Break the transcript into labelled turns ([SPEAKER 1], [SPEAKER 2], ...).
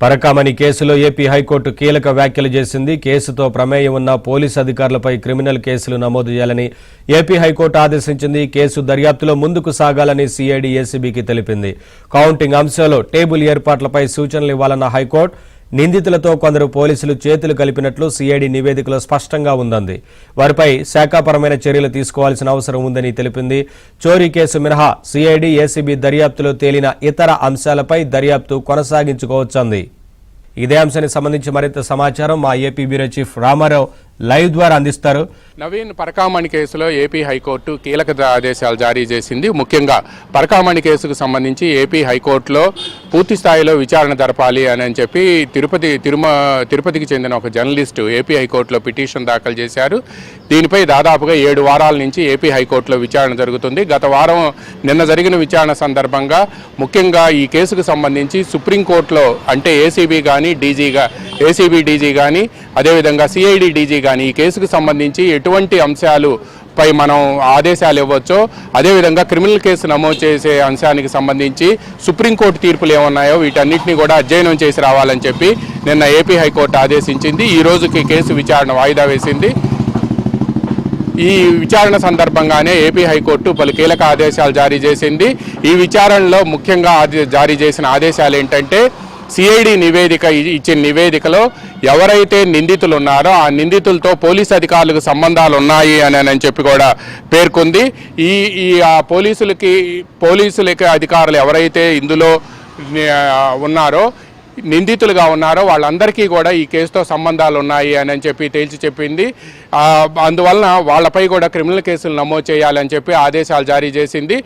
[SPEAKER 1] పరకామణి కేసులో AP high court కీలక వ్యాఖ్యలు చేసింది. కేసుతో ప్రమేయం ఉన్న పోలీసు అధికారులపై క్రిమినల్ కేసులు నమోదు చేయాలని ఏపీ హైకోర్టు ఆదేశించింది. కేసు దర్యాప్తులో ముందుకు సాగాలని సిఐడి ఏసీబీకి తెలిపింది. కౌంటింగ్ అంశాల్లో టేబుల్ ఏర్పాట్లపై సూచనలు ఇవ్వాలన్న హైకోర్టు నిందితులతో కొందరు పోలీసులు చేతులు కలిపినట్లు సిఐడి నివేదికలో స్పష్టంగా ఉందంది. వారిపై శాఖాపరమైన చర్యలు తీసుకోవాల్సిన అవసరం ఉందని తెలిపింది. చోరీ కేసు మినహా సిఐడి ఏసీబీ దర్యాప్తులో తేలిన ఇతర అంశాలపై దర్యాప్తు కొనసాగించుకోవచ్చంది. ఇదే అంశానికి సంబంధించి మరింత సమాచారం మా AP bureau chief Ramarao live ద్వారా అందిస్తారు.
[SPEAKER 2] నవీన్, పరకామణి కేసులో ఏపీ హైకోర్టు కీలక ఆదేశాలు జారీ చేసింది. ముఖ్యంగా పరకామణి కేసుకు సంబంధించి ఏపీ హైకోర్టులో పూర్తి స్థాయిలో విచారణ జరపాలి అని చెప్పి తిరుపతికి చెందిన ఒక జర్నలిస్టు ఏపీ హైకోర్టులో పిటిషన్ దాఖలు చేశారు. దీనిపై దాదాపుగా 7 వారాల నుంచి ఏపీ హైకోర్టులో విచారణ జరుగుతుంది. గత వారం నిన్న జరిగిన విచారణ సందర్భంగా ముఖ్యంగా ఈ కేసుకు సంబంధించి సుప్రీంకోర్టులో అంటే ఏసీబీ డీజీ కానీ అదేవిధంగా సిఐడి డీజీ కానీ ఈ కేసుకు సంబంధించి ఎటువంటి అంశాలు పై మనం ఆదేశాలు ఇవ్వచ్చో అదేవిధంగా క్రిమినల్ కేసు నమోదు చేసే అంశానికి సంబంధించి సుప్రీంకోర్టు తీర్పులు ఏమున్నాయో వీటన్నిటిని కూడా అధ్యయనం చేసి రావాలని చెప్పి నిన్న ఏపీ హైకోర్టు ఆదేశించింది. ఈ రోజుకి కేసు విచారణ వాయిదా వేసింది. ఈ విచారణ సందర్భంగానే ఏపీ హైకోర్టు పలు కీలక ఆదేశాలు జారీ చేసింది. ఈ విచారణలో ముఖ్యంగా జారీ చేసిన ఆదేశాలు ఏంటంటే సిఐడి ఇచ్చిన నివేదికలో ఎవరైతే నిందితులు ఉన్నారో ఆ నిందితులతో పోలీసు అధికారులకు సంబంధాలు ఉన్నాయి అని చెప్పి కూడా పేర్కొంది. పోలీసులకి అధికారులు ఎవరైతే ఇందులో ఉన్నారో నిందితులుగా ఉన్నారో వాళ్ళందరికీ కూడా ఈ కేసుతో సంబంధాలు ఉన్నాయి అని చెప్పి తేల్చి చెప్పింది. అందువలన వాళ్ళపై కూడా క్రిమినల్ కేసులు నమోదు చేయాలని చెప్పి ఆదేశాలు జారీ చేసింది.